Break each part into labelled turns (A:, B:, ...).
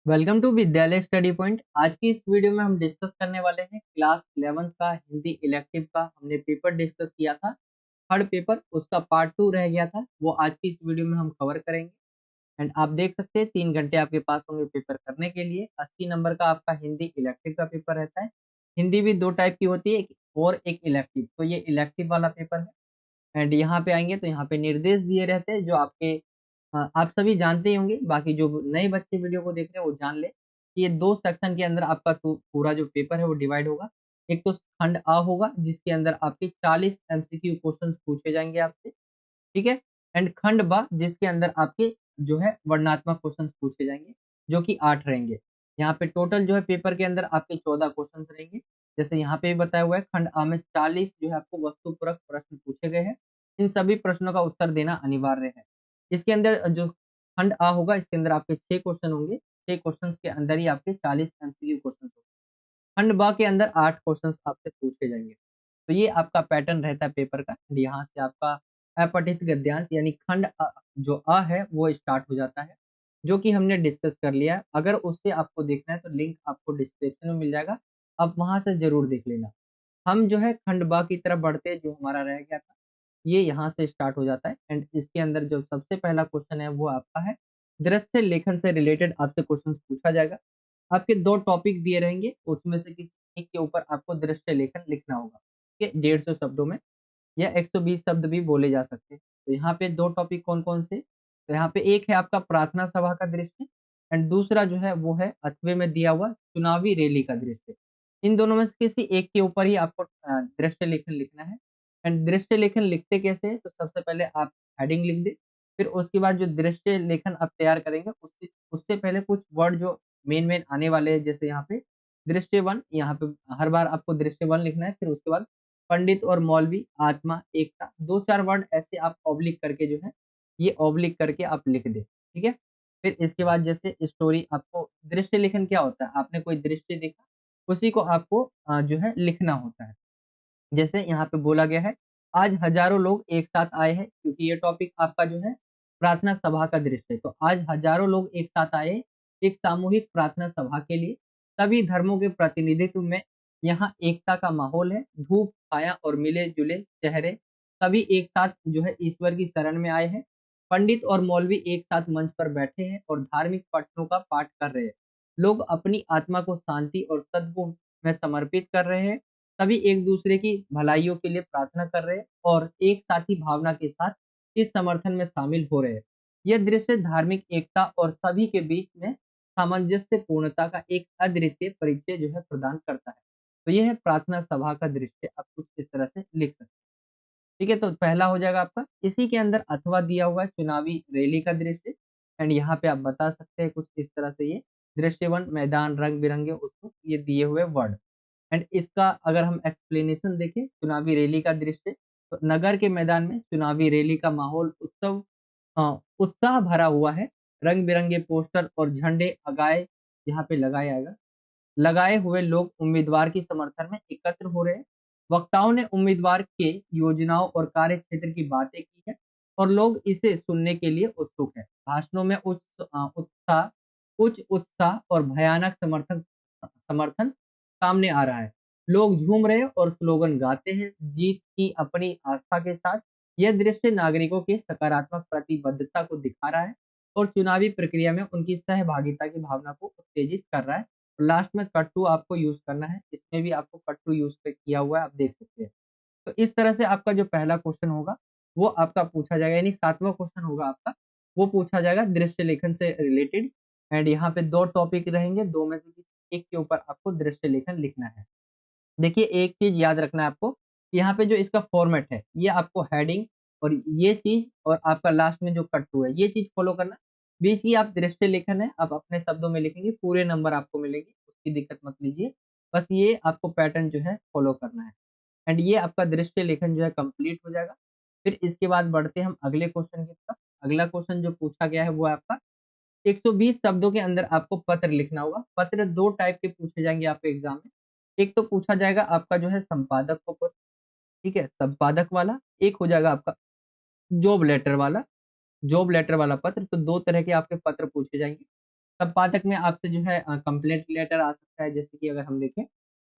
A: Welcome to विद्यालय study point. आज की इस वीडियो में हम डिस्कस करने वाले हैं क्लास 11th का हिंदी इलेक्टिव का। हमने पेपर डिस्कस किया था, थर्ड पेपर, उसका पार्ट 2 रह गया था, वो आज की इस वीडियो में हम कवर करेंगे। एंड आप देख सकते हैं 3 घंटे आपके पास होंगे पेपर करने के लिए। 80 नंबर का आपका हिंदी इलेक्टिव का पेपर रहता है। हिंदी भी दो टाइप की होती है, एक और एक इलेक्टिव, तो ये इलेक्टिव वाला पेपर है। एंड यहाँ पे आएंगे तो यहाँ पे निर्देश दिए रहते हैं जो आपके आप सभी जानते ही होंगे। बाकी जो नए बच्चे वीडियो को देख रहे हैं वो जान ले कि ये दो सेक्शन के अंदर आपका पूरा जो पेपर है वो डिवाइड होगा। एक तो खंड आ होगा जिसके अंदर आपके 40 एमसीक्यू क्वेश्चंस पूछे जाएंगे आपसे, ठीक है। एंड खंड ब जिसके अंदर आपके जो है वर्णनात्मक क्वेश्चंस पूछे जाएंगे, जो कि 8 रहेंगे। यहाँ पे टोटल जो है पेपर के अंदर आपके 14 क्वेश्चंस रहेंगे। जैसे यहाँ पे भी बताया हुआ है, खंड आ में 40 जो है आपको वस्तुपरक प्रश्न पूछे गए हैं। इन सभी प्रश्नों का उत्तर देना अनिवार्य है। इसके अंदर जो खंड आ होगा इसके अंदर आपके 6 क्वेश्चन होंगे। 6 क्वेश्चंस के अंदर ही आपके 40 एमसीक्यू क्वेश्चन होंगे। खंड ब के अंदर 8 क्वेश्चंस आपसे पूछे जाएंगे। तो ये आपका पैटर्न रहता है पेपर का। यहाँ से आपका अपठित गद्यांश यानी खंड जो अ है वो स्टार्ट हो जाता है, जो कि हमने डिस्कस कर लिया है। अगर उससे आपको देखना है तो लिंक आपको डिस्क्रिप्शन में मिल जाएगा, आप वहां से जरूर देख लेना। हम जो है खंड बा की तरफ बढ़ते, जो हमारा रह गया था ये यहाँ से स्टार्ट हो जाता है। एंड इसके अंदर जो सबसे पहला क्वेश्चन है वो आपका है दृश्य लेखन से रिलेटेड आपसे क्वेश्चन पूछा जाएगा। आपके दो टॉपिक दिए रहेंगे, उसमें से किसी एक के ऊपर आपको दृश्य लेखन लिखना होगा, ठीक है, 150 शब्दों में या 120 शब्द भी बोले जा सकते हैं। तो यहाँ पे दो टॉपिक कौन कौन से, तो यहाँ पे एक है आपका प्रार्थना सभा का दृश्य एंड दूसरा जो है वो है अथवे में दिया हुआ चुनावी रैली का दृश्य। इन दोनों में से किसी एक के ऊपर ही आपको दृश्य लेखन लिखना है। एंड दृश्य लेखन लिखते कैसे है, तो सबसे पहले आप हेडिंग लिख दे, फिर उसके बाद जो दृश्य लेखन आप तैयार करेंगे उससे उससे पहले कुछ वर्ड जो मेन मेन आने वाले हैं, जैसे यहाँ पे दृश्य वन, यहाँ पे हर बार आपको दृश्य वन लिखना है। फिर उसके बाद पंडित और मौलवी, आत्मा, एकता, दो चार वर्ड ऐसे आप ऑब्लिक करके जो है ये ऑब्लिक करके आप लिख दे, ठीक है। फिर इसके बाद जैसे स्टोरी, आपको दृश्य लेखन क्या होता है, आपने कोई दृश्य देखा उसी को आपको जो है लिखना होता है। जैसे यहाँ पे बोला गया है, आज हजारों लोग एक साथ आए हैं, क्योंकि ये टॉपिक आपका जो है प्रार्थना सभा का दृश्य है। तो आज हजारों लोग एक साथ आए एक सामूहिक प्रार्थना सभा के लिए। सभी धर्मों के प्रतिनिधित्व में यहाँ एकता का माहौल है। धूप छाया और मिले जुले चेहरे, सभी एक साथ जो है ईश्वर की शरण में आए हैं। पंडित और मौलवी एक साथ मंच पर बैठे हैं और धार्मिक पठनों का पाठ कर रहे हैं। लोग अपनी आत्मा को शांति और सद्गुण में समर्पित कर रहे हैं। सभी एक दूसरे की भलाइयों के लिए प्रार्थना कर रहे हैं और एक साथी भावना के साथ इस समर्थन में शामिल हो रहे हैं। यह दृश्य धार्मिक एकता और सभी के बीच में सामंजस्य पूर्णता का एक अद्वितीय परिचय जो है प्रदान करता है। तो यह है प्रार्थना सभा का दृश्य, आप कुछ इस तरह से लिख सकते हैं, ठीक है। तो पहला हो जाएगा आपका। इसी के अंदर अथवा दिया हुआ है चुनावी रैली का दृश्य। एंड यहाँ पे आप बता सकते हैं कुछ इस तरह से, ये दृश्यवन, मैदान, रंग बिरंगे, उसको ये दिए हुए वर्ड। एंड इसका अगर हम एक्सप्लेनेशन देखें, चुनावी रैली का दृश्य, तो नगर के मैदान में चुनावी रैली का माहौल उत्साह भरा हुआ है। रंग बिरंगे पोस्टर और झंडे लगाए, यहाँ पे लगाया आएगा, लगाए हुए लोग उम्मीदवार की समर्थन में एकत्र हो रहे हैं। वक्ताओं ने उम्मीदवार के योजनाओं और कार्य क्षेत्र की बातें की है और लोग इसे सुनने के लिए उत्सुक है। भाषणों में उच्च उत्साह और भयानक समर्थन समर्थन सामने आ रहा है। लोग झूम रहे हैं और स्लोगन गाते हैं जीत की अपनी आस्था के साथ। यह दृश्य नागरिकों की सकारात्मक प्रतिबद्धता को दिखा रहा है और चुनावी प्रक्रिया में उनकी सहभागिता की भावना को उत्तेजित कर रहा है। लास्ट में कट टू आपको यूज करना है, इसमें भी आपको कट टू यूज पे किया हुआ है, आप देख सकते हैं। तो इस तरह से आपका जो पहला क्वेश्चन होगा वो आपका पूछा जाएगा, यानी 7वां क्वेश्चन होगा आपका, वो पूछा जाएगा दृश्य लेखन से रिलेटेड। एंड यहाँ पे दो टॉपिक रहेंगे, दो में से किसी एक के ऊपर आपको दृश्य लेखन लिखना है। देखिए एक चीज याद रखना है आपको, यहाँ पे जो इसका फॉर्मेट है ये आपको हेडिंग और ये चीज और आपका लास्ट में जो कट टू है ये चीज फॉलो करना। बीच की आप दृश्य लेखन है आप अपने शब्दों में लिखेंगे, पूरे नंबर आपको मिलेंगे, उसकी दिक्कत मत लीजिए। बस ये आपको पैटर्न जो है फॉलो करना है। एंड ये आपका दृश्य लेखन जो है कंप्लीट हो जाएगा। फिर इसके बाद बढ़ते हैं हम अगले क्वेश्चन की तरफ। अगला क्वेश्चन जो पूछा गया है वो है आपका 120 शब्दों के अंदर आपको पत्र लिखना होगा। पत्र दो टाइप के पूछे जाएंगे आपके एग्जाम में। एक तो पूछा जाएगा आपका जो है संपादक को पत्र, ठीक है, संपादक वाला। एक हो जाएगा आपका जॉब लेटर वाला, जॉब लेटर वाला पत्र। तो दो तरह के आपके पत्र पूछे जाएंगे। संपादक में आपसे जो है कंप्लेंट लेटर आ सकता है, जैसे कि अगर हम देखें,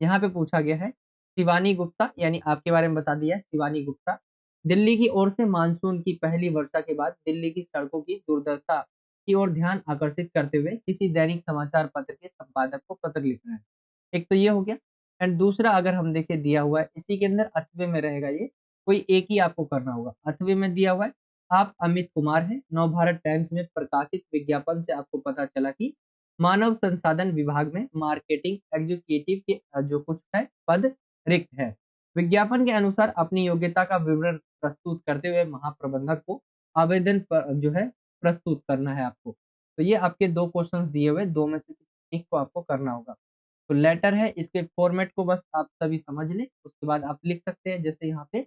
A: यहाँ पे पूछा गया है शिवानी गुप्ता, यानी आपके बारे में बता दिया है शिवानी गुप्ता। दिल्ली की ओर से मानसून की पहली वर्षा के बाद दिल्ली की सड़कों की दुर्दशा की ओर ध्यान आकर्षित करते हुए किसी दैनिक समाचार पत्र के संपादक को पत्र लिखना है। एक तो ये हो गया। एंड दूसरा अगर हम देखें दिया हुआ है इसी के अंदर अथवे में रहेगा ये, कोई एक ही आपको करना होगा। अथवे में दिया हुआ है आप अमित कुमार हैं, नवभारत टाइम्स में प्रकाशित विज्ञापन से आपको पता चला कि मानव संसाधन विभाग में मार्केटिंग एग्जीक्यूटिव के जो कुछ है पद रिक्त है। विज्ञापन के अनुसार अपनी योग्यता का विवरण प्रस्तुत करते हुए महाप्रबंधक को आवेदन पर जो है प्रस्तुत करना है आपको। तो ये आपके 2 क्वेश्चंस दिए हुए, 2 में से किसी एक को आपको करना होगा। तो लेटर है, इसके फॉर्मेट को बस आप सभी समझ लें, उसके बाद आप लिख सकते हैं जैसे यहाँ पे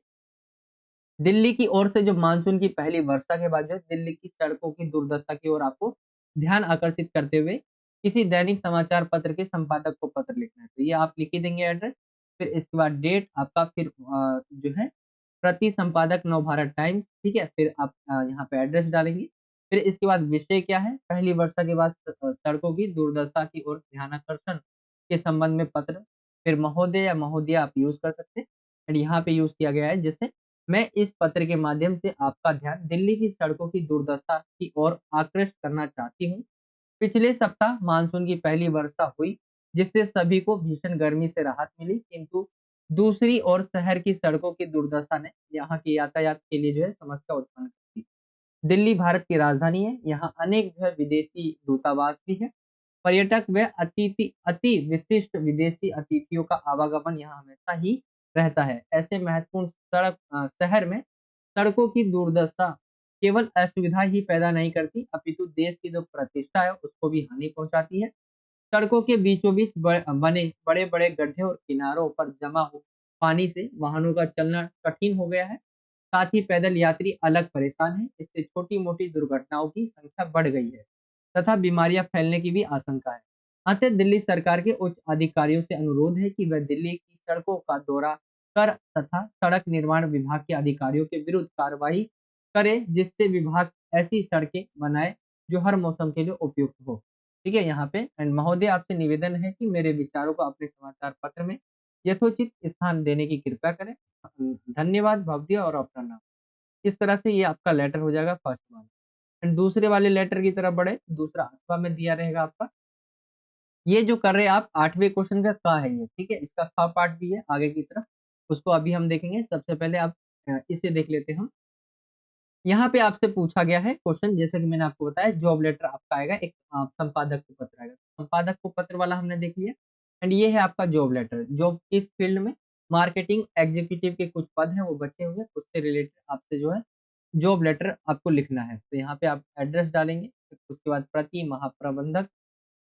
A: दिल्ली की ओर से जो मानसून की पहली वर्षा के बाद जो है दिल्ली की सड़कों की दुर्दशा की ओर आपको ध्यान आकर्षित करते हुए किसी दैनिक समाचार पत्र के संपादक को पत्र लिखना है। तो ये आप लिख ही देंगे एड्रेस, फिर इसके बाद डेट आपका, फिर जो है प्रति संपादक नवभारत टाइम्स, ठीक है? फिर आप यहाँ पे एड्रेस डालेंगे। फिर इसके बाद विषय क्या है? पहली वर्षा के बाद सड़कों की दुर्दशा की ओर ध्यानाकर्षण के संबंध में पत्र। फिर महोदय या महोदया आप यूज़ कर सकते हैं। एंड यहाँ पे यूज़ किया गया है जैसे मैं इस पत्र के माध्यम से आपका ध्यान दिल्ली की सड़कों की दुर्दशा की ओर आकृष्ट करना चाहती हूँ। पिछले सप्ताह मानसून की पहली वर्षा हुई, जिससे सभी को भीषण गर्मी से राहत मिली, किंतु दूसरी ओर शहर की सड़कों की दुर्दशा ने यहाँ के यातायात के लिए जो है समस्या उत्पन्न की। दिल्ली भारत की राजधानी है, यहाँ अनेक जो है विदेशी दूतावास भी है। पर्यटक व अति विशिष्ट विदेशी अतिथियों का आवागमन यहाँ हमेशा ही रहता है। ऐसे महत्वपूर्ण शहर में सड़कों की दुर्दशा केवल असुविधा ही पैदा नहीं करती, अपितु देश की जो प्रतिष्ठा है उसको भी हानि पहुँचाती है। सड़कों के बीचों-बीच बने बड़े-बड़े गड्ढे और किनारों पर जमा हो पानी से वाहनों का चलना कठिन हो गया है। साथ ही पैदल यात्री अलग परेशान हैं। इससे छोटी-मोटी दुर्घटनाओं की संख्या बढ़ गई है तथा बीमारियां फैलने की भी आशंका है। अतः दिल्ली सरकार के उच्च अधिकारियों से अनुरोध है कि वह दिल्ली की सड़कों का दौरा कर तथा सड़क निर्माण विभाग के अधिकारियों के विरुद्ध कार्रवाई करे, जिससे विभाग ऐसी सड़कें बनाए जो हर मौसम के लिए उपयुक्त हो। ठीक है? यहाँ पे एंड महोदय आपसे निवेदन है कि मेरे विचारों को अपने समाचार पत्र में यथोचित स्थान देने की कृपया करें। धन्यवाद भव्य और प्रणाम। इस तरह से ये आपका लेटर हो जाएगा फर्स्ट वाला। एंड दूसरे वाले लेटर की तरफ बढ़े, दूसरा अथवा में दिया रहेगा आपका। ये जो कर रहे हैं आप 8वें क्वेश्चन का है ये, ठीक है? इसका ख पार्ट भी है आगे की तरफ, उसको अभी हम देखेंगे। सबसे पहले आप इसे देख लेते हैं हम। यहाँ पे आपसे पूछा गया है क्वेश्चन, जैसे कि मैंने आपको बताया जॉब लेटर आपका आएगा, एक संपादक को पत्र आएगा। संपादक को पत्र वाला हमने देख लिया। एंड ये है आपका जॉब लेटर। जॉब किस फील्ड में? मार्केटिंग एग्जीक्यूटिव के कुछ पद हैं वो बचे हुए हैं, उससे रिलेटेड आपसे जो है जॉब लेटर आपको लिखना है। तो यहाँ पे आप एड्रेस डालेंगे, फिर उसके बाद प्रति महाप्रबंधक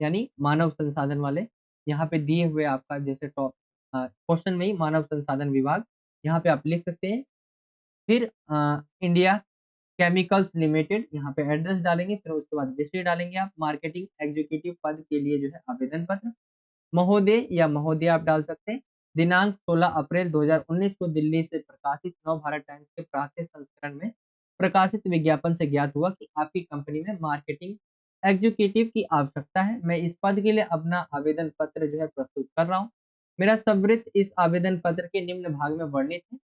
A: यानी मानव संसाधन वाले, यहाँ पे दिए हुए आपका जैसे टॉप क्वेश्चन में ही मानव संसाधन विभाग, यहाँ पे आप लिख सकते हैं। फिर इंडिया केमिकल्स लिमिटेड, यहाँ पे एड्रेस डालेंगे, फिर उसके बाद विषय डालेंगे आप मार्केटिंग एग्जीक्यूटिव पद के लिए जो है आवेदन पत्र। महोदय या महोदया आप डाल सकते हैं। दिनांक 16 अप्रैल 2019 को दिल्ली से प्रकाशित नवभारत टाइम्स के प्रातः संस्करण में प्रकाशित विज्ञापन से ज्ञात हुआ कि आपकी कंपनी में मार्केटिंग एग्जीक्यूटिव की आवश्यकता है। मैं इस पद के लिए अपना आवेदन पत्र जो है प्रस्तुत कर रहा हूँ। मेरा संवृत्त इस आवेदन पत्र के निम्न भाग में वर्णित है।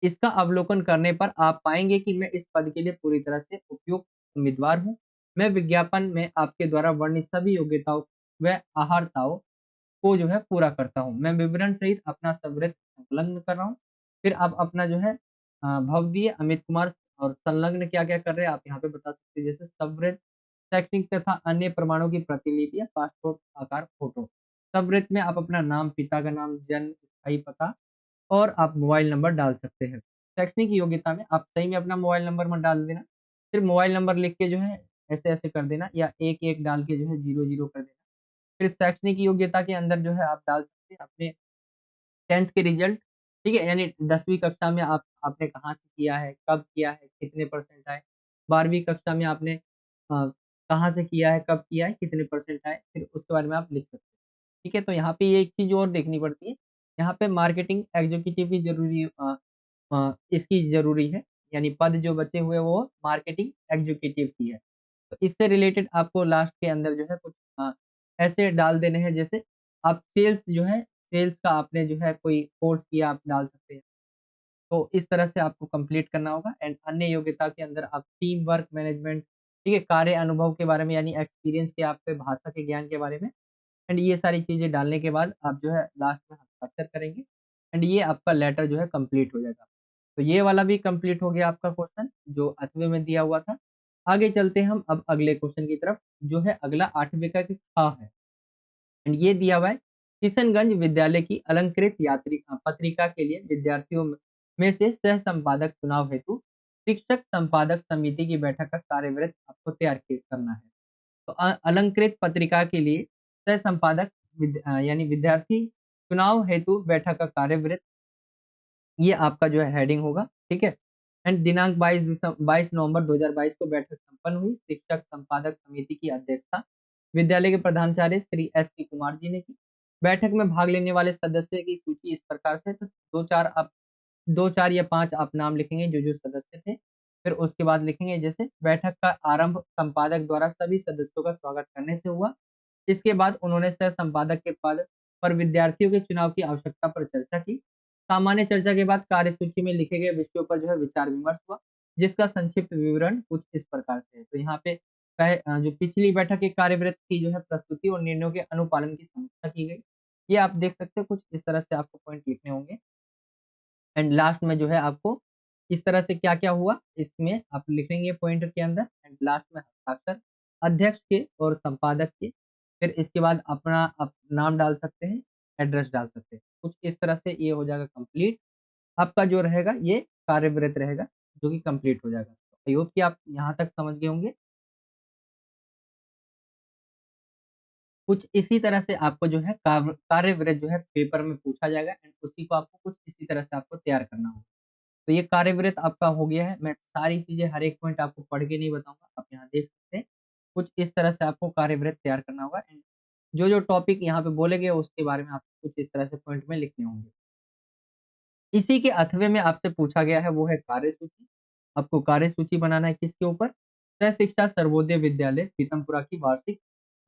A: इसका अवलोकन करने पर आप पाएँगे कि मैं इस पद के लिए पूरी तरह से उपयुक्त उम्मीदवार हूँ। मैं विज्ञापन में आपके द्वारा वर्णित सभी योग्यताओं व अर्हताओं को जो है पूरा करता हूँ। मैं विवरण सहित अपना संवृत्त संलग्न कर रहा हूँ। फिर आप अपना जो है भव्य अमित कुमार और संलग्न क्या-क्या कर रहे हैं आप यहाँ पे बता सकते हैं। जैसे संवृत्त, शैक्षणिक तथा अन्य प्रमाणों की प्रतिलिपि या पासपोर्ट आकार फ़ोटो। संवृत्त में आप अपना नाम, पिता का नाम, जन्म, स्थायी पता और आप मोबाइल नंबर डाल सकते हैं। शैक्षणिक योग्यता में आप सही में अपना मोबाइल नंबर मत डाल देना, सिर्फ़ मोबाइल नंबर लिख के जो है ऐसे-ऐसे कर देना या 1-1 डाल के जो है 0-0 कर देना। फिर शैक्षणिक योग्यता के अंदर जो है आप डाल सकते हैं अपने 10th के रिज़ल्ट, ठीक है? यानी 10वीं कक्षा में आपने कहाँ से किया है, कब किया है, कितने परसेंट आए? 12वीं कक्षा में आपने कहाँ से किया है, कब किया है, कितने परसेंट आए? फिर उसके बारे में आप लिख सकते हैं। ठीक है? तो यहाँ पे ये एक चीज़ और देखनी पड़ती है, यहाँ पे मार्केटिंग एग्ज़ीक्यूटिव की इसकी ज़रूरी है, यानी पद जो बचे हुए वो मार्केटिंग एग्ज़ीक्यूटिव की है। तो इससे रिलेटेड आपको लास्ट के अंदर जो है कुछ ऐसे डाल देने हैं, जैसे आप सेल्स जो है, सेल्स का आपने जो है कोई कोर्स किया, आप डाल सकते हैं। तो इस तरह से आपको कंप्लीट करना होगा। एंड अन्य योग्यता के अंदर आप टीम वर्क मैनेजमेंट, ठीक है, कार्य अनुभव के बारे में यानी एक्सपीरियंस के आपके भाषा के ज्ञान के बारे में, एंड ये सारी चीज़ें डालने के बाद आप जो है लास्ट में हस्ताक्षर करेंगे एंड ये आपका लेटर जो है कंप्लीट हो जाएगा। तो ये वाला भी कंप्लीट हो गया आपका क्वेश्चन जो 8वें में दिया हुआ था। आगे चलते हैं हम अब अगले क्वेश्चन की तरफ, जो है अगला 8वें का कि ख है। एंड ये दिया हुआ है, किशनगंज विद्यालय की अलंकृत यात्री पत्रिका के लिए विद्यार्थियों में से सह संपादक चुनाव हेतु शिक्षक संपादक समिति की बैठक का कार्यवृत्त आपको तैयार करना है। तो अलंकृत पत्रिका के लिए सह संपादक यानी विद्यार्थी चुनाव हेतु बैठक का कार्यवृत्त, ये आपका जो है हेडिंग होगा, ठीक है। एंड दिनांक 22 नवंबर 2022 को बैठक संपन्न हुई। शिक्षक संपादक समिति की अध्यक्षता विद्यालय के प्रधानाचार्य श्री एस के कुमार जी ने की। बैठक में भाग लेने वाले सदस्य की सूची इस प्रकार से, तो दो चार या पांच आप नाम लिखेंगे जो जो सदस्य थे। फिर उसके बाद लिखेंगे जैसे बैठक का आरंभ संपादक द्वारा सभी सदस्यों का स्वागत करने से हुआ। इसके बाद उन्होंने सह संपादक के पद पर विद्यार्थियों के चुनाव की आवश्यकता पर चर्चा की। सामान्य चर्चा के बाद कार्यसूची में लिखे गए विषयों पर जो है विचार विमर्श हुआ, जिसका संक्षिप्त विवरण कुछ इस प्रकार से है। तो यहाँ पे जो पिछली बैठक के कार्यवृत्त की जो है प्रस्तुति और निर्णयों के अनुपालन की समीक्षा की गई। ये आप देख सकते हो, कुछ इस तरह से आपको पॉइंट लिखने होंगे। एंड लास्ट में जो है आपको इस तरह से क्या-क्या हुआ, इसमें आप लिखेंगे पॉइंट के अंदर। एंड लास्ट में हस्ताक्षर अध्यक्ष के और संपादक के। फिर इसके बाद अपना आप नाम डाल सकते हैं, एड्रेस डाल सकते हैं। कुछ इस तरह से ये हो जाएगा कंप्लीट। आपका जो रहेगा ये कार्यवृत्त रहेगा, जो कि कंप्लीट हो जाएगा। आई होप कि आप यहाँ तक समझ गए होंगे। कुछ इसी तरह से आपको जो है कार्यवृत्त जो है पेपर में पूछा जाएगा एंड उसी को आपको कुछ इसी तरह से आपको तैयार करना होगा। तो ये कार्यवृत्त आपका हो गया है। मैं सारी चीज़ें हर एक पॉइंट आपको पढ़ के नहीं बताऊँगा, आप यहाँ देख सकते हैं। कुछ इस तरह से आपको कार्यवृत्त तैयार करना होगा एंड जो-जो टॉपिक यहाँ पे बोले गए उसके बारे में आपको कुछ इस तरह से पॉइंट में लिखने होंगे। इसी के अथवे में आपसे पूछा गया है वो है कार्यसूची। आपको कार्यसूची बनाना है किसके ऊपर? सहशिक्षा सर्वोदय विद्यालय पीतमपुरा की वार्षिक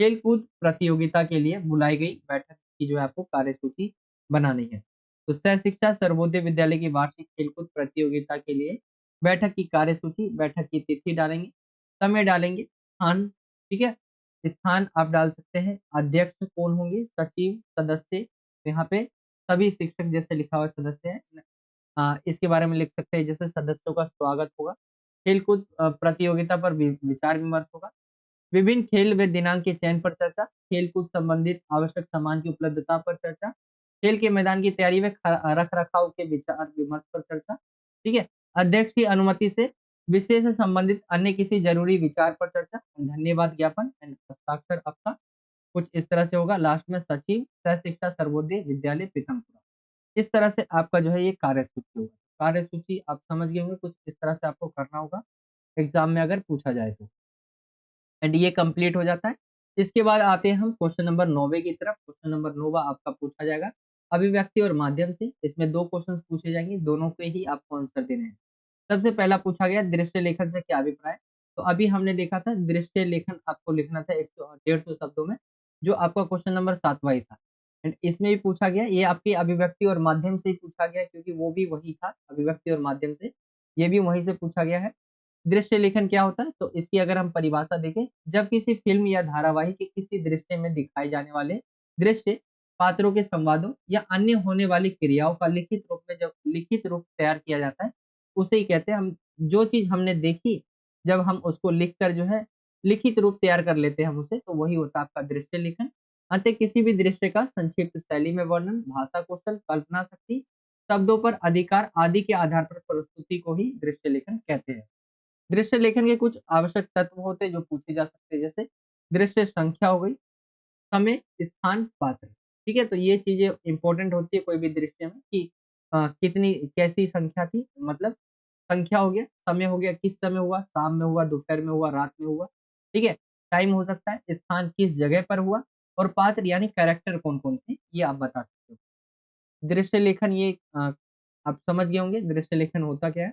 A: खेलकूद प्रतियोगिता के लिए बुलाई गई बैठक की जो है आपको कार्यसूची बनानी है। तो सहशिक्षा सर्वोदय विद्यालय की वार्षिक खेलकूद प्रतियोगिता के लिए बैठक की कार्यसूची, बैठक की तिथि डालेंगे, समय डालेंगे, स्थान, ठीक है? स्थान आप डाल सकते हैं, अध्यक्ष कौन होंगे, सचिव, सदस्य, यहाँ पे सभी शिक्षक जैसे लिखा हुआ सदस्य है। इसके बारे में लिख सकते हैं जैसे सदस्यों का स्वागत होगा, खेलकूद प्रतियोगिता पर विचार विमर्श होगा, विभिन्न खेल व दिनांक के चयन पर चर्चा, खेल-कूद संबंधित आवश्यक सामान की उपलब्धता पर चर्चा, खेल के मैदान की तैयारी व रख-रखाव के विचार विमर्श पर चर्चा, ठीक है? अध्यक्ष की अनुमति से विषय से संबंधित अन्य किसी जरूरी विचार पर चर्चा, धन्यवाद ज्ञापन एंड हस्ताक्षर आपका कुछ इस तरह से होगा। लास्ट में सचिव, सह शिक्षा सर्वोदय विद्यालय पीथमपुरा। इस तरह से आपका जो है ये कार्यसूची होगा। कार्यसूची आप समझ गए होंगे, कुछ इस तरह से आपको करना होगा, एग्ज़ाम में अगर पूछा जाए तो। एंड ये कंप्लीट हो जाता है। इसके बाद आते हैं हम क्वेश्चन नंबर 9वें की तरफ। क्वेश्चन नंबर 9वाँ आपका पूछा जाएगा अभिव्यक्ति और माध्यम से। इसमें 2 क्वेश्चंस पूछे जाएंगे, दोनों के ही आपको आंसर देने हैं। सबसे पहला पूछा गया दृश्य लेखन से क्या अभिप्राय? तो अभी हमने देखा था दृश्य लेखन आपको लिखना था 100 150 शब्दों में, जो आपका क्वेश्चन नंबर 7वाँ ही था। एंड इसमें भी पूछा गया, ये आपकी अभिव्यक्ति और माध्यम से ही पूछा गया क्योंकि वो भी वही था, अभिव्यक्ति और माध्यम से। ये भी वहीं से पूछा गया है। दृश्य लेखन क्या होता है? तो इसकी अगर हम परिभाषा देखें, जब किसी फ़िल्म या धारावाहिक के किसी दृश्य में दिखाए जाने वाले दृश्य, पात्रों के संवादों या अन्य होने वाली क्रियाओं का लिखित रूप में जब लिखित रूप तैयार किया जाता है, उसे ही कहते हैं हम। जो चीज़ हमने देखी, जब हम उसको लिख कर जो है लिखित रूप तैयार कर लेते हैं हम उसे, तो वही होता है आपका दृश्य लेखन। अतः किसी भी दृश्य का संक्षिप्त शैली में वर्णन, भाषा कौशल, कल्पना शक्ति, शब्दों पर अधिकार आदि के आधार पर प्रस्तुति को ही दृश्य लेखन कहते हैं। दृश्य लेखन के कुछ आवश्यक तत्व होते हैं जो पूछे जा सकते हैं, जैसे दृश्य संख्या हो गई, समय, स्थान, पात्र। ठीक है? तो ये चीज़ें इम्पोर्टेंट होती है कोई भी दृश्य में कि कितनी कैसी संख्या थी, मतलब संख्या हो गया, समय हो गया, किस समय हुआ, शाम में हुआ, दोपहर में हुआ, रात में हुआ, ठीक है? टाइम हो सकता है, स्थान किस जगह पर हुआ और पात्र यानी कैरेक्टर कौन-कौन थे, ये आप बता सकते हो। दृश्य लेखन ये आप समझ गए होंगे दृश्य लेखन होता क्या है।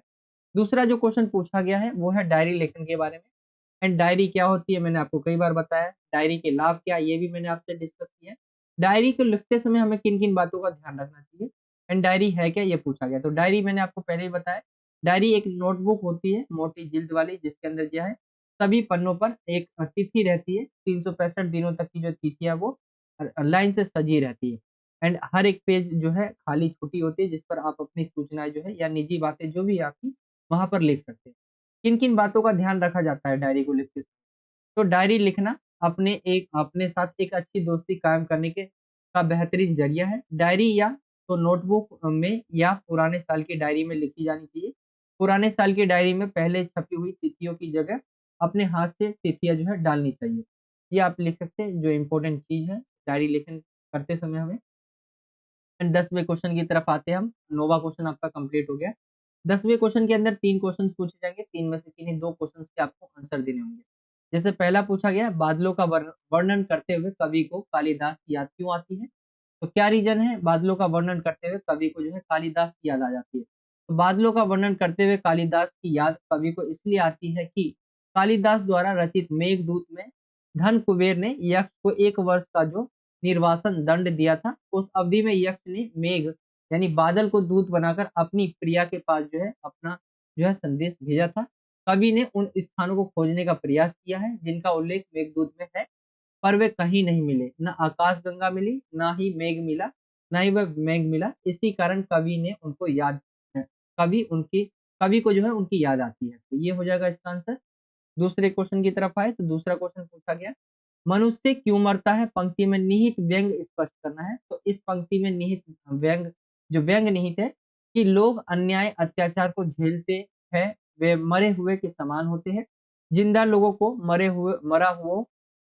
A: दूसरा जो क्वेश्चन पूछा गया है वो है डायरी लेखन के बारे में। एंड डायरी क्या होती है मैंने आपको कई बार बताया, डायरी के लाभ क्या ये भी मैंने आपसे डिस्कस किया है। डायरी को लिखते समय हमें किन किन बातों का ध्यान रखना चाहिए, एंड डायरी है क्या ये पूछा गया। तो डायरी मैंने आपको पहले ही बताया, डायरी एक नोटबुक होती है मोटी जिल्द वाली, जिसके अंदर क्या है सभी पन्नों पर एक तिथि रहती है, 365 दिनों तक की जो तिथि है वो लाइन से सजी रहती है। एंड हर एक पेज जो है खाली छुट्टी होती है, जिस पर आप अपनी सूचनाएं जो है या निजी बातें जो भी आपकी वहां पर लिख सकते हैं। किन किन बातों का ध्यान रखा जाता है डायरी को लिखते समय। तो डायरी लिखना अपने साथ एक अच्छी दोस्ती कायम करने के का बेहतरीन जरिया है। डायरी या तो नोटबुक में या पुराने साल की डायरी में लिखी जानी चाहिए। पुराने साल की डायरी में पहले छपी हुई तिथियों की जगह अपने हाथ से तिथियां जो है डालनी चाहिए। ये आप लिख सकते हैं जो इम्पोर्टेंट चीज है डायरी लेखन करते समय हमें। एंड 10वें क्वेश्चन की तरफ आते हैं हम। नौवां क्वेश्चन आपका कंप्लीट हो गया। 10वें क्वेश्चन के अंदर 3 क्वेश्चन पूछे जाएंगे, 3 में से किन्हीं 2 क्वेश्चन के आपको आंसर देने होंगे। जैसे पहला पूछा गया, बादलों का वर्णन करते हुए कवि को कालिदास की याद क्यों आती है। तो क्या रीजन है बादलों का वर्णन करते हुए कवि को जो है कालिदास की याद आ जाती है। तो बादलों का वर्णन करते हुए कालिदास की याद कवि को इसलिए आती है कि कालिदास द्वारा रचित मेघदूत में धन कुबेर ने यक्ष को 1 वर्ष का जो निर्वासन दंड दिया था, उस अवधि में यक्ष ने मेघ यानी बादल को दूत बनाकर अपनी प्रिया के पास जो है अपना जो है संदेश भेजा था। कवि ने उन स्थानों को खोजने का प्रयास किया है जिनका उल्लेख मेघदूत में है, पर वे कहीं नहीं मिले। न आकाश गंगा मिली, ना ही मेघ मिला, ना ही वह मेघ मिला। इसी कारण कवि ने उनको याद है, कवि उनकी कवि को जो है उनकी याद आती है। तो ये हो जाएगा इसका आंसर। दूसरे क्वेश्चन की तरफ आए तो दूसरा क्वेश्चन पूछा गया, मनुष्य क्यों मरता है पंक्ति में निहित व्यंग स्पष्ट करना है। तो इस पंक्ति में निहित व्यंग जो व्यंग निहित है कि लोग अन्याय अत्याचार को झेलते हैं, वे मरे हुए के समान होते हैं। जिंदा लोगों को मरा हुआ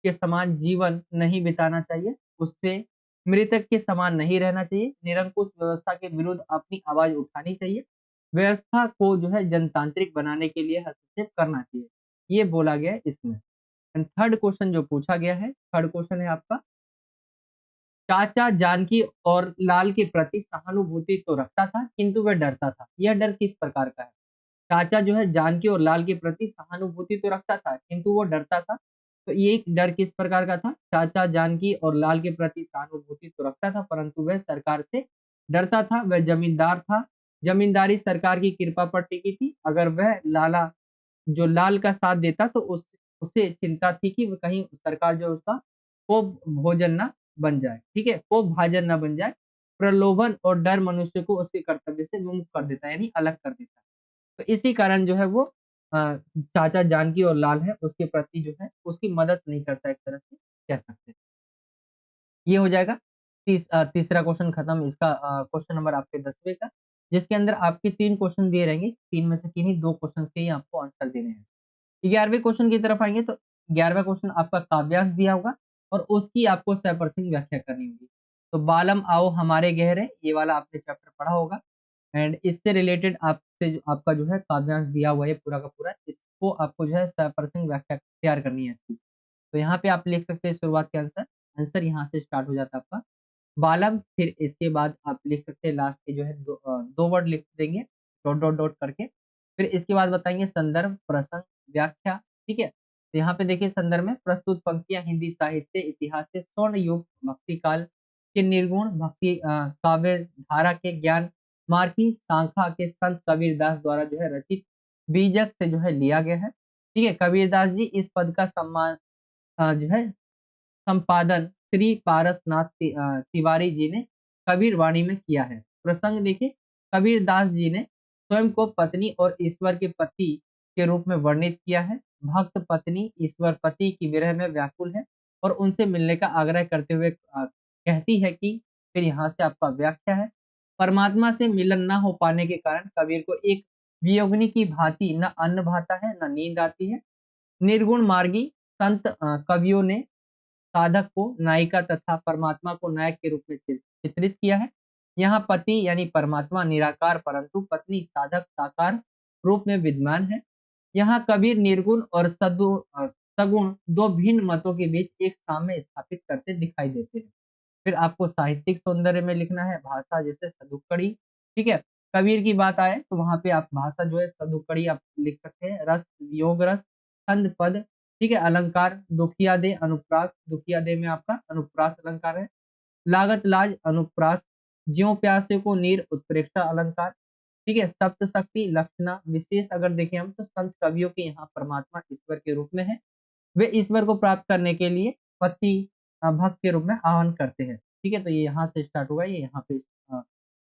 A: के समान जीवन नहीं बिताना चाहिए, उससे मृतक के समान नहीं रहना चाहिए। निरंकुश व्यवस्था के विरुद्ध अपनी आवाज उठानी चाहिए। व्यवस्था को जो है जनतांत्रिक बनाने के लिए हस्तक्षेप करना चाहिए, ये बोला गया है इसमें। एंड थर्ड क्वेश्चन जो पूछा गया है, थर्ड क्वेश्चन है आपका, चाचा जानकी और लाल के प्रति सहानुभूति तो रखता था किंतु वह डरता था। यह डर किस प्रकार का है। चाचा जो है जानकी और लाल के प्रति सहानुभूति तो रखता था किंतु वो डरता था। तो ये डर किस प्रकार का था। चाचा जानकी और लाल के प्रति सहानुभूति तो रखता था परंतु वह सरकार से डरता था। वह जमींदार था, जमींदारी सरकार की कृपा पर टिकी थी। अगर वह जो लाल का साथ देता तो उसे चिंता थी कि वह कहीं सरकार जो उसका को भोजन ना बन जाए, ठीक है, को भाजन ना बन जाए। प्रलोभन और डर मनुष्य को उसके कर्तव्य से विमुख कर देता है यानी अलग कर देता है। तो इसी कारण जो है वो चाचा जानकी और लाल है उसके प्रति जो है उसकी मदद नहीं करता, एक तरह से कह सकते हैं। ये हो जाएगा तीसरा क्वेश्चन खत्म इसका। क्वेश्चन नंबर आपके 10वें का, जिसके अंदर आपके 3 क्वेश्चन दिए रहेंगे, 3 में से किन्हीं 2 क्वेश्चन के ही आपको आंसर देने हैं। 11वें क्वेश्चन की तरफ आएंगे तो 11वां क्वेश्चन आपका काव्यांश दिया होगा और उसकी आपको सप्रसिंग व्याख्या करनी होगी। तो बालम आओ हमारे गहरे, ये वाला आपने चैप्टर पढ़ा होगा। एंड इससे रिलेटेड आपका जो है काव्यांश दिया हुआ है पूरा का पूरा, इसको आपको जो है सप्रसिंग व्याख्या तैयार करनी है इसकी। तो यहाँ पे आप लिख सकते हैं शुरुआत के आंसर, आंसर यहाँ से स्टार्ट हो जाता है आपका बालम, फिर इसके बाद आप लिख सकते हैं लास्ट के जो है 2 वर्ड लिख देंगे डॉट डॉट डॉट करके। फिर इसके बाद बताएंगे संदर्भ प्रसंग व्याख्या, ठीक है। तो यहाँ पे देखिए संदर्भ में प्रस्तुत पंक्तियां हिंदी साहित्य इतिहास के स्वर्ण युग भक्ति काल के निर्गुण भक्ति काव्य धारा के ज्ञान मार्की शाखा के संत कबीरदास द्वारा जो है रचित बीजक से जो है लिया गया है, ठीक है। कबीरदास जी इस पद का सम्मान जो है संपादन श्री पारसनाथ तिवारी जी ने कबीर वाणी में किया है। प्रसंग देखिए, कबीरदास जी ने स्वयं को पत्नी और ईश्वर के पति के रूप में वर्णित किया है। भक्त पत्नी ईश्वर पति की विरह में व्याकुल है और उनसे मिलने का आग्रह करते हुए कहती है कि, फिर यहाँ से आपका व्याख्या है, परमात्मा से मिलन न हो पाने के कारण कबीर को एक वियोगिनी की भांति न अन्न भाता है न नींद आती है। निर्गुण मार्गी संत कवियों ने साधक को नायिका तथा परमात्मा को नायक के रूप में चित्रित किया है। यहाँ पति यानी परमात्मा निराकार परंतु पत्नी साधक साकार रूप में विद्यमान है। यहाँ कबीर निर्गुण और सगुण 2 भिन्न मतों के बीच एक साम्य स्थापित करते दिखाई देते हैं। फिर आपको साहित्यिक सौंदर्य में लिखना है भाषा, जैसे सदुक्कड़ी, ठीक है। कबीर की बात आए तो वहां पे आप भाषा जो है सदुक्कड़ी आप लिख सकते हैं। रस योग रस, छंद पद ठीक है। अलंकार दुखिया दे अनुप्रास, दुखिया दे में आपका अनुप्रास अलंकार है। लागत लाज अनुप्रास, ज्यों प्यासे को नीर उत्प्रेक्षा अलंकार। ठीक है। सप्तशक्ति लक्षणा विशेष अगर देखें हम तो संत कवियों के यहाँ परमात्मा ईश्वर के रूप में है। वे ईश्वर को प्राप्त करने के लिए पति भक्त के रूप में आह्वान करते हैं। ठीक है। तो ये यहाँ से स्टार्ट होगा, ये यहाँ पे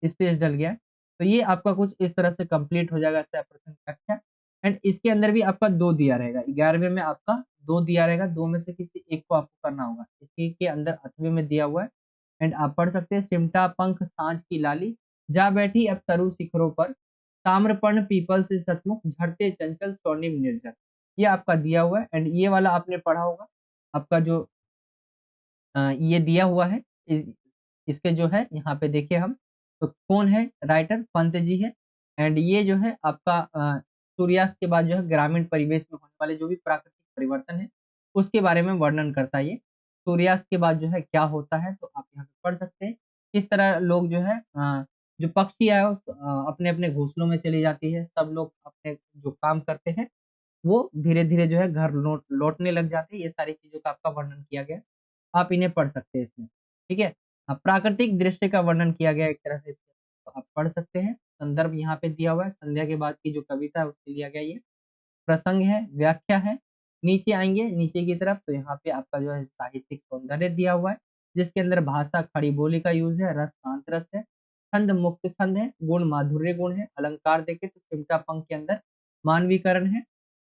A: स्पेस डल गया है। तो ये आपका कुछ इस तरह से कंप्लीट हो जाएगा प्रश्न व्याख्या। एंड इसके अंदर भी आपका 2 दिया रहेगा। 11वें में आपका 2 दिया रहेगा, 2 में से किसी एक को आपको करना होगा। इसी के अंदर 8वें में दिया हुआ है। एंड आप पढ़ सकते हैं, सिमटा पंख साँझ की लाली, जा बैठी अब तरु शिखरों पर, ताम्रपर्ण पीपल से सतमुख, झरते चंचल स्वर्णिम निर्झर। ये आपका दिया हुआ है। एंड ये वाला आपने पढ़ा होगा, आपका जो ये दिया हुआ है। इसके जो है यहाँ पे देखिए हम, तो कौन है राइटर, पंत जी है। एंड ये जो है आपका सूर्यास्त के बाद जो है ग्रामीण परिवेश में होने वाले जो भी प्राकृतिक परिवर्तन है उसके बारे में वर्णन करता है। ये सूर्यास्त के बाद जो है क्या होता है, तो आप यहाँ पे पढ़ सकते हैं किस तरह लोग जो है जो पक्षी है अपने अपने घोंसलों में चली जाती है, सब लोग अपने जो काम करते हैं वो धीरे धीरे जो है घर लौटने लग जाते हैं। ये सारी चीजों का आपका वर्णन किया गया है, आप इन्हें पढ़ सकते हैं इसमें। ठीक है। प्राकृतिक दृश्य का वर्णन किया गया है एक तरह से इसमें, तो आप पढ़ सकते हैं। संदर्भ यहाँ पे दिया हुआ है, संध्या के बाद की जो कविता है उससे लिया गया ये। प्रसंग है, व्याख्या है। नीचे आएँगे, नीचे की तरफ तो यहाँ पे आपका जो है साहित्यिक सौंदर्य दिया हुआ है, जिसके अंदर भाषा खड़ी बोली का यूज़ है, रस शांत रस है, छंद मुक्त छंद है, गुण माधुर्य गुण है, अलंकार देखें तो सिमटा पंख के अंदर मानवीकरण है,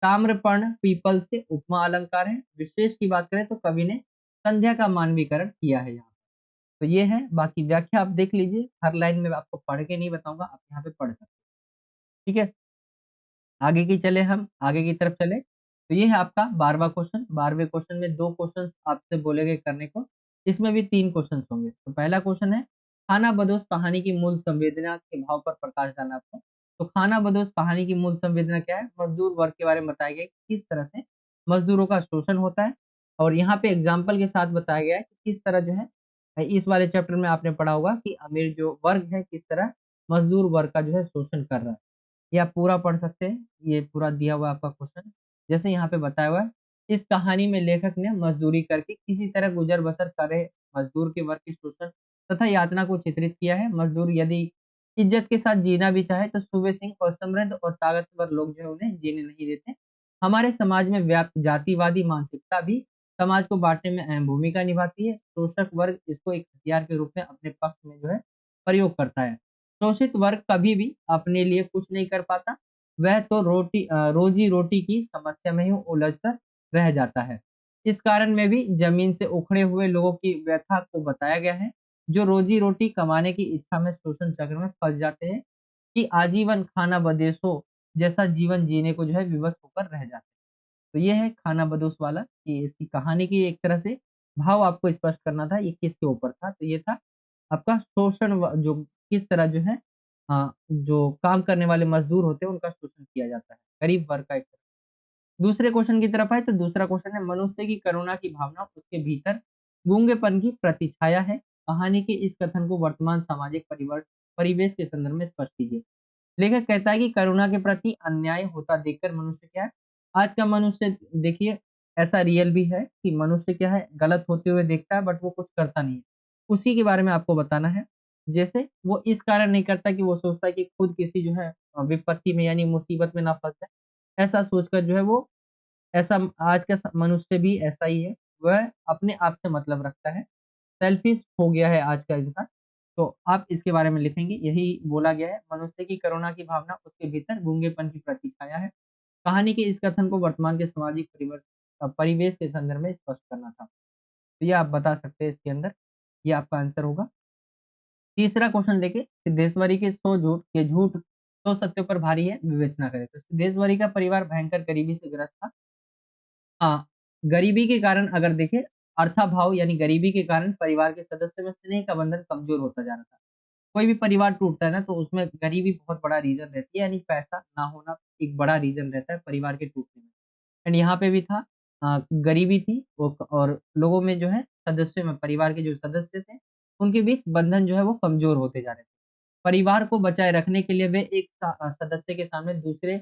A: ताम्रपर्ण पीपल से उपमा अलंकार है, विशेष की बात करें तो कवि ने संध्या का मानवीकरण किया है यहाँ। तो ये है, बाकी व्याख्या आप देख लीजिए, हर लाइन में आपको पढ़ के नहीं बताऊँगा, आप यहाँ पे पढ़ सकते हैं। ठीक है? आगे की चले हम, आगे की तरफ चले, तो ये है आपका 12वां क्वेश्चन। 12वें क्वेश्चन में 2 क्वेश्चन आपसे बोले गए करने को, इसमें भी 3 क्वेश्चन होंगे। तो पहला क्वेश्चन है, खाना बदोश कहानी की मूल संवेदना के भाव पर प्रकाश डालना आपको। तो खाना बदोश कहानी की मूल संवेदना क्या है? मज़दूर वर्ग के बारे में बताया गया है कि किस तरह से मज़दूरों का शोषण होता है, और यहाँ पे एग्ज़ाम्पल के साथ बताया गया है कि किस तरह जो है इस वाले चैप्टर में आपने पढ़ा होगा कि अमीर जो वर्ग है, किस तरह मज़दूर वर्ग का जो है शोषण कर रहा है। ये आप पूरा पढ़ सकते हैं, ये पूरा दिया हुआ है आपका क्वेश्चन। जैसे यहाँ पे बताया हुआ है, इस कहानी में लेखक ने मज़दूरी करके किसी तरह गुज़र-बसर कर रहे मज़दूर के वर्ग के शोषण तथा यातना को चित्रित किया है। मज़दूर यदि इज़्ज़त के साथ जीना भी चाहे तो सूबे सिंह और समृद्ध और ताकतवर लोग जो है उन्हें जीने नहीं देते। हमारे समाज में व्याप्त जातिवादी मानसिकता भी समाज को बाँटने में अहम भूमिका निभाती है। शोषक वर्ग इसको एक हथियार के रूप में अपने पक्ष में जो है प्रयोग करता है। शोषित वर्ग कभी भी अपने लिए कुछ नहीं कर पाता, वह तो रोज़ी-रोटी की समस्या में ही उलझ कर रह जाता है। इस कारण में भी ज़मीन से उखड़े हुए लोगों की व्यथा को बताया गया है, जो रोज़ी-रोटी कमाने की इच्छा में शोषण चक्र में फँस जाते हैं, कि आजीवन खाना बदोशों जैसा जीवन जीने को जो है विवश होकर रह जाते हैं। तो ये है खाना बदोश वाला, कि इसकी कहानी की एक तरह से भाव आपको स्पष्ट करना था, ये किसके ऊपर था? तो ये था आपका शोषण जो किस तरह जो है जो काम करने वाले मज़दूर होते हैं, उनका शोषण किया जाता है, गरीब वर्ग का एक। दूसरे क्वेश्चन की तरफ आए तो दूसरा क्वेश्चन है, मनुष्य की करुणा की भावना उसके भीतर गूंगेपन की प्रतिछाया है। कहानी के इस कथन को वर्तमान सामाजिक परिवेश के संदर्भ में स्पष्ट कीजिए। लेखक कहता है कि करुणा के प्रति अन्याय होता देखकर मनुष्य क्या है, आज का मनुष्य देखिए ऐसा रियल भी है कि मनुष्य क्या है, गलत होते हुए देखता है बट वो कुछ करता नहीं है। उसी के बारे में आपको बताना है। जैसे वो इस कारण नहीं करता कि वो सोचता है कि खुद किसी जो है विपत्ति में यानी मुसीबत में ना फँस जाए। ऐसा सोचकर जो है वो ऐसा आज का मनुष्य भी ऐसा ही है, वह अपने आप से मतलब रखता है, सेल्फिश हो गया है आज का इंसान। तो आप इसके बारे में लिखेंगे, यही बोला गया है, मनुष्य की करुणा की भावना उसके भीतर गूंगेपन की प्रतिछाया है। कहानी के इस कथन को वर्तमान के सामाजिक परिवेश के संदर्भ में स्पष्ट करना था। तो ये आप बता सकते हैं इसके अंदर, ये आपका आंसर होगा। तीसरा क्वेश्चन देखिए, सिद्धेश्वरी के 100 झूठ के झूठ 100 सत्यों पर भारी है, विवेचना करें। तो सिद्धेश्वरी का परिवार भयंकर गरीबी से ग्रस्त था। हाँ, गरीबी के कारण अगर देखें, अर्थाभाव यानी गरीबी के कारण परिवार के सदस्य में स्नेह का बंधन कमज़ोर होता जा रहा था। कोई भी परिवार टूटता है ना, तो उसमें गरीबी बहुत बड़ा रीज़न रहती है, यानी पैसा ना होना एक बड़ा रीज़न रहता है परिवार के टूटने में। एंड यहाँ पे भी था, गरीबी थी और लोगों में जो है सदस्यों में परिवार के जो सदस्य थे, उनके बीच बंधन जो है वो कमज़ोर होते जा रहे थे। परिवार को बचाए रखने के लिए वे एक सदस्य के सामने दूसरे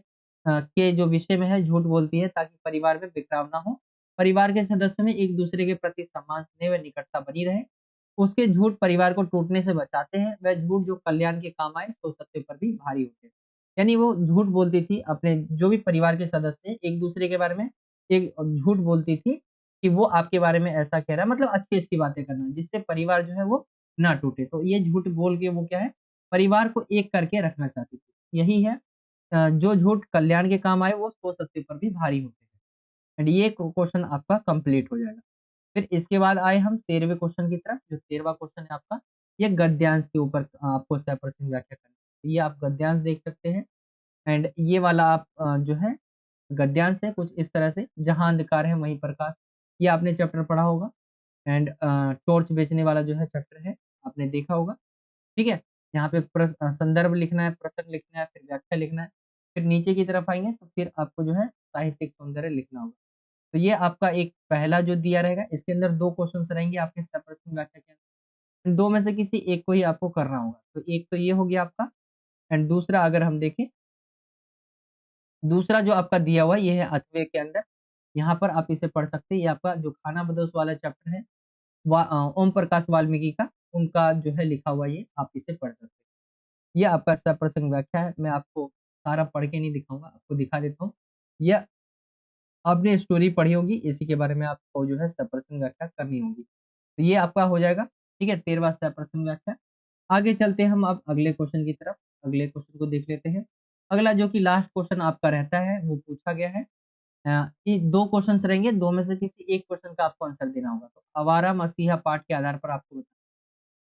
A: के जो विषय में है झूठ बोलती है ताकि परिवार में बिखराव ना हो। परिवार के सदस्यों में एक-दूसरे के प्रति सम्मान, स्नेह व निकटता बनी रहे। उसके झूठ परिवार को टूटने से बचाते हैं। वह झूठ जो कल्याण के काम आए, सो सत्य पर भी भारी होते हैं। यानी वो झूठ बोलती थी अपने जो भी परिवार के सदस्य हैं, एक-दूसरे के बारे में एक झूठ बोलती थी कि वो आपके बारे में ऐसा कह रहा है, मतलब अच्छी-अच्छी बातें करना, जिससे परिवार जो है वो ना टूटे। तो ये झूठ बोल के वो क्या है, परिवार को एक करके रखना चाहती थी। यही है जो झूठ कल्याण के काम आए, वो सो सत्य पर भी भारी होते हैं। एंड ये क्वेश्चन आपका कंप्लीट हो जाएगा। फिर इसके बाद आए हम 13वें क्वेश्चन की तरफ, जो 13वां क्वेश्चन है आपका, ये गद्यांश के ऊपर आपको सप्रश्न व्याख्या करनी है। ये आप गद्यांश देख सकते हैं एंड ये वाला आप जो है गद्यांश है कुछ इस तरह से, जहाँ अंधकार है वहीं प्रकाश। ये आपने चैप्टर पढ़ा होगा एंड टॉर्च बेचने वाला जो है चैप्टर है, आपने देखा होगा, ठीक है? यहाँ पे संदर्भ लिखना है, प्रसंग लिखना है, फिर व्याख्या लिखना है, फिर नीचे की तरफ आएँगे तो फिर आपको जो है साहित्यिक सौंदर्य लिखना होगा। तो ये आपका एक पहला जो दिया रहेगा, इसके अंदर 2 क्वेश्चन्स रहेंगे आपके सप्रश्न व्याख्या के अंदर। 2 में से किसी एक को ही आपको करना होगा। तो एक तो ये हो गया आपका एंड दूसरा अगर हम देखें, दूसरा जो आपका दिया हुआ है ये है अथर्ववेद के अंदर। यहाँ पर आप इसे पढ़ सकते हैं। ये आपका जो खानाबदोश वाला चैप्टर है ओम प्रकाश वाल्मीकि का, उनका जो है लिखा हुआ ये आप इसे पढ़ सकते हैं। ये आपका सप्रसंग व्याख्या है। मैं आपको सारा पढ़ के नहीं दिखाऊँगा, आपको दिखा देता हूँ। यह आपने स्टोरी पढ़ी होगी, इसी के बारे में आपको जो है सप्रसंग व्याख्या करनी होगी। तो ये आपका हो जाएगा, ठीक है? 13वां सप्रसंग व्याख्या। आगे चलते हैं हम अब अगले क्वेश्चन की तरफ। अगले क्वेश्चन को देख लेते हैं। अगला जो कि लास्ट क्वेश्चन आपका रहता है, वो पूछा गया है ये 2 क्वेश्चन्स रहेंगे, 2 में से किसी एक क्वेश्चन का आपको आंसर देना होगा। तो आवारा मसीहा पाठ के आधार पर आपको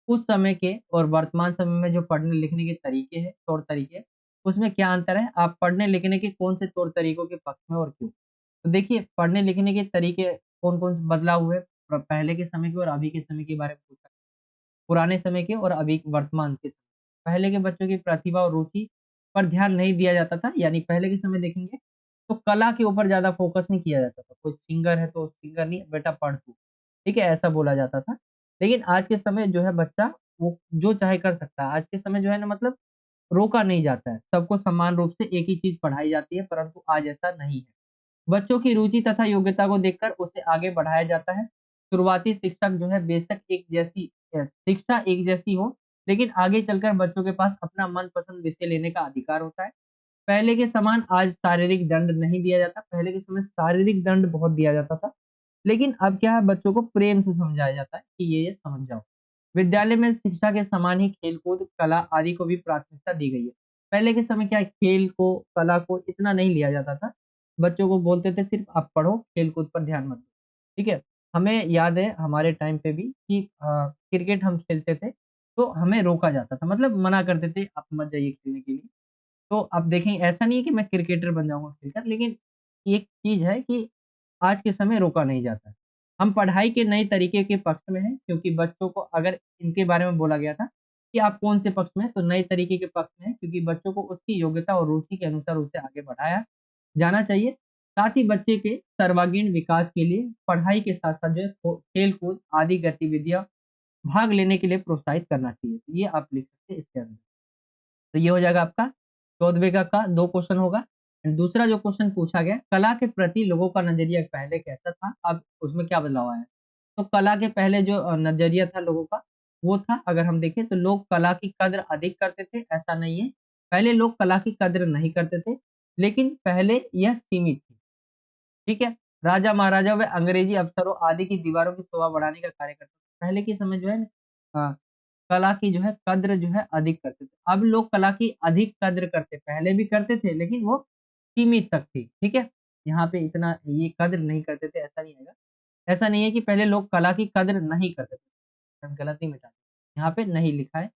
A: उस समय के और वर्तमान समय में जो पढ़ने-लिखने के तरीके हैं, तौर-तरीके, उसमें क्या अंतर है? आप पढ़ने-लिखने के कौन से तौर-तरीकों के पक्ष में और क्यों? तो देखिए, पढ़ने-लिखने के तरीके कौन-कौन से बदलाव हुए? पहले के समय के और अभी के समय के बारे में पूछा। पुराने समय के और अभी वर्तमान के समय। पहले के बच्चों की प्रतिभा और रुचि पर ध्यान नहीं दिया जाता था, यानी पहले के समय देखेंगे तो कला के ऊपर ज़्यादा फ़ोकस नहीं किया जाता था। कोई सिंगर है तो सिंगर नहीं, बेटा पढ़ तू, ठीक है? ऐसा बोला जाता था। लेकिन आज के समय जो है बच्चा वो जो चाहे कर सकता है। आज के समय जो है ना, मतलब रोका नहीं जाता है। सबको समान रूप से एक ही चीज़ पढ़ाई जाती है, परंतु आज ऐसा नहीं है। बच्चों की रुचि तथा योग्यता को देखकर उसे आगे बढ़ाया जाता है। शुरुआती शिक्षक जो है बेशक शिक्षा एक जैसी हो, लेकिन आगे चलकर बच्चों के पास अपना मनपसंद विषय लेने का अधिकार होता है। पहले के समान आज शारीरिक दंड नहीं दिया जाता। पहले के समय शारीरिक दंड बहुत दिया जाता था। लेकिन अब क्या है, बच्चों को प्रेम से समझाया जाता है कि ये समझ जाओ। विद्यालय में शिक्षा के समान ही खेल-कूद, कला आदि को भी प्राथमिकता दी गई है। पहले के समय क्या है, खेल को, कला को इतना नहीं लिया जाता था। बच्चों को बोलते थे सिर्फ आप पढ़ो, खेल-कूद पर ध्यान मत दो। ठीक है? हमें याद है हमारे टाइम पे भी कि क्रिकेट हम खेलते थे, तो हमें रोका जाता था, मतलब मना करते थे, आप मत जाइए खेलने के लिए। तो अब देखें, ऐसा नहीं है कि मैं क्रिकेटर बन जाऊँगा खेलकर, लेकिन एक चीज़ है कि आज के समय रोका नहीं जाता है। हम पढ़ाई के नए तरीके के पक्ष में हैं, क्योंकि बच्चों को अगर इनके बारे में बोला गया था कि आप कौन से पक्ष में हैं, तो नए तरीके के पक्ष में हैं, क्योंकि बच्चों को उसकी योग्यता और रुचि के अनुसार उसे आगे बढ़ाया जाना चाहिए। साथ ही बच्चे के सर्वांगीण विकास के लिए पढ़ाई के साथ-साथ जो है खेल-कूद आदि गतिविधियाँ भाग लेने के लिए प्रोत्साहित करना चाहिए। तो ये आप लिख सकते हैं इसके अंदर। तो ये हो जाएगा आपका 14वें का 2 क्वेश्चन होगा। एंड दूसरा जो क्वेश्चन पूछा गया, कला के प्रति लोगों का नज़रिया पहले कैसा था, अब उसमें क्या बदलाव आया है? तो कला के पहले जो नज़रिया था लोगों का, वो था, अगर हम देखें तो लोग कला की कद्र अधिक करते थे, ऐसा नहीं है। पहले लोग कला की कद्र नहीं करते थे, लेकिन पहले यह सीमित थी, ठीक है? राजा-महाराजा व अंग्रेजी अफ़सरों आदि की दीवारों की शोभा बढ़ाने का कार्य करते थे। पहले के समय जो है कला की जो है कद्र जो है अधिक करते थे। अब लोग कला की अधिक कद्र करते, पहले भी करते थे लेकिन वो सीमित तक थी, ठीक है? यहाँ पे इतना ये कद्र नहीं करते थे, ऐसा नहीं आएगा। ऐसा नहीं है कि पहले लोग कला की कद्र नहीं करते थे। गलती मिटा दी। यहाँ पे नहीं लिखा है,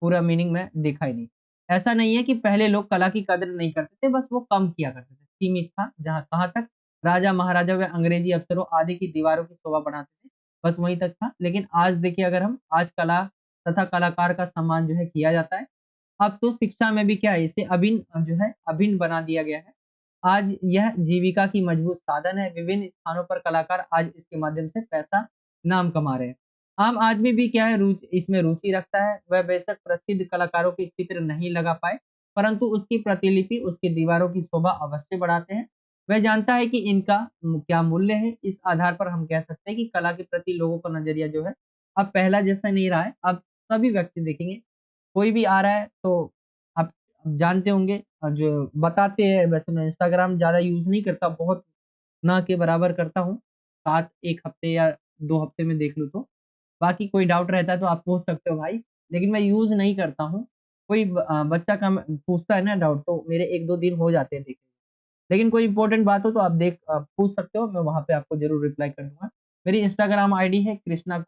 A: पूरा मीनिंग मैं देखा ही नहीं। ऐसा नहीं है कि पहले लोग कला की कद्र नहीं करते थे, बस वो कम किया करते थे। सीमित था, जहाँ कहाँ तक राजा-महाराजा व अंग्रेजी अफ़सरों आदि की दीवारों की शोभा बढ़ाते थे, बस वहीं तक था। लेकिन आज देखिए, अगर हम आज कला तथा कलाकार का सम्मान जो है किया जाता है। अब तो शिक्षा में भी क्या है, इसे जो है अभिन्न बना दिया गया है। आज यह जीविका की मजबूत साधन है। विभिन्न स्थानों पर कलाकार आज इसके माध्यम से पैसा, नाम कमा रहे हैं। आम आदमी भी क्या है, इसमें रुचि रखता है। वह बेशक प्रसिद्ध कलाकारों के चित्र नहीं लगा पाए, परंतु उसकी प्रतिलिपि उसकी दीवारों की शोभा अवश्य बढ़ाते हैं। वह जानता है कि इनका क्या मूल्य है। इस आधार पर हम कह सकते हैं कि कला के प्रति लोगों का नजरिया जो है अब पहला जैसा नहीं रहा है। अब सभी व्यक्ति देखेंगे, कोई भी आ रहा है तो आप जानते होंगे, जो बताते हैं। वैसे मैं इंस्टाग्राम ज्यादा यूज नहीं करता, बहुत ना के बराबर करता हूँ, साथ 1 हफ्ते या 2 हफ्ते में देख लूँ तो। बाकी कोई डाउट रहता है तो आप पूछ सकते हो भाई, लेकिन मैं यूज़ नहीं करता हूँ। कोई बच्चा कम पूछता है ना डाउट, तो मेरे 1-2 दिन हो जाते हैं देखे। लेकिन कोई इंपॉर्टेंट बात हो तो आप पूछ सकते हो, मैं वहाँ पे आपको ज़रूर रिप्लाई कर दूँगा। मेरी इंस्टाग्राम आईडी है कृष्णा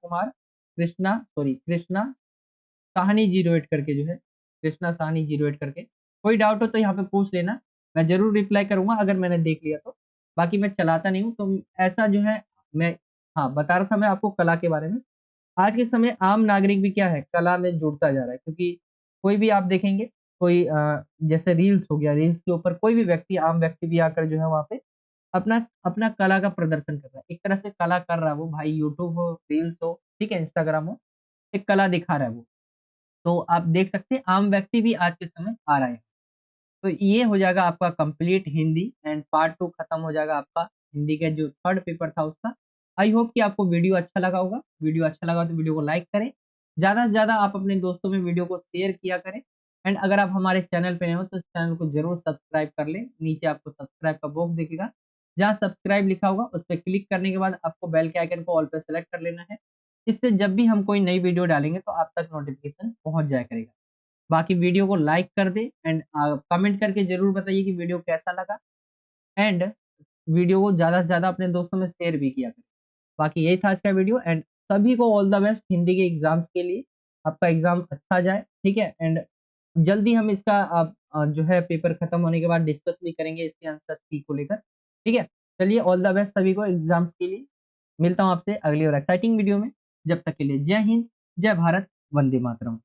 A: साहनी 08 करके जो है, कृष्णा साहनी 08 करके। कोई डाउट हो तो यहाँ पे पूछ लेना, मैं ज़रूर रिप्लाई करूँगा अगर मैंने देख लिया तो। बाकी मैं चलाता नहीं हूँ, तो ऐसा जो है मैं हाँ, बता रहा था मैं आपको कला के बारे में। आज के समय आम नागरिक भी क्या है, कला में जुड़ता जा रहा है, क्योंकि कोई भी आप देखेंगे, कोई जैसे रील्स हो गया, रील्स के ऊपर कोई भी व्यक्ति, आम व्यक्ति भी आकर जो है वहाँ पे अपना अपना कला का प्रदर्शन कर रहा है। एक तरह से कला कर रहा है वो, भाई यूट्यूब हो, रील्स हो, ठीक है, इंस्टाग्राम हो, एक कला दिखा रहा है वो। तो आप देख सकते हैं आम व्यक्ति भी आज के समय आ रहा है। तो ये हो जाएगा आपका कंप्लीट हिंदी, एंड पार्ट 2 खत्म हो जाएगा आपका हिंदी का जो थर्ड पेपर था उसका। आई होप कि आपको वीडियो अच्छा लगा होगा। वीडियो अच्छा लगा तो वीडियो को लाइक करें। ज़्यादा से ज़्यादा आप अपने दोस्तों में वीडियो को शेयर किया करें। एंड अगर आप हमारे चैनल पे नए हो तो चैनल को ज़रूर सब्सक्राइब कर लें। नीचे आपको सब्सक्राइब का बॉक्स दिखेगा। जहाँ सब्सक्राइब लिखा होगा उस पे क्लिक करने के बाद आपको बेल के आइकन को ऑल पे सेलेक्ट कर लेना है। इससे जब भी हम कोई नई वीडियो डालेंगे तो आप तक नोटिफ़िकेशन पहुँच जाया करेगा। बाकी वीडियो को लाइक कर दें, एंड कमेंट करके ज़रूर बताइए कि वीडियो कैसा लगा। एंड वीडियो को ज़्यादा से ज़्यादा अपने दोस्तों में शेयर भी किया करें। बाकी यही था आज का वीडियो, एंड सभी को ऑल द बेस्ट हिंदी के एग्ज़ाम्स के लिए। आपका एग्ज़ाम अच्छा जाए, ठीक है? एंड जल्दी हम इसका जो है पेपर खत्म होने के बाद डिस्कस भी करेंगे इसके आंसर्स की को लेकर, ठीक है? चलिए, ऑल द बेस्ट सभी को एग्ज़ाम्स के लिए। मिलता हूँ आपसे अगली और एक्साइटिंग वीडियो में। जब तक के लिए जय हिंद, जय भारत, वंदे मातरम।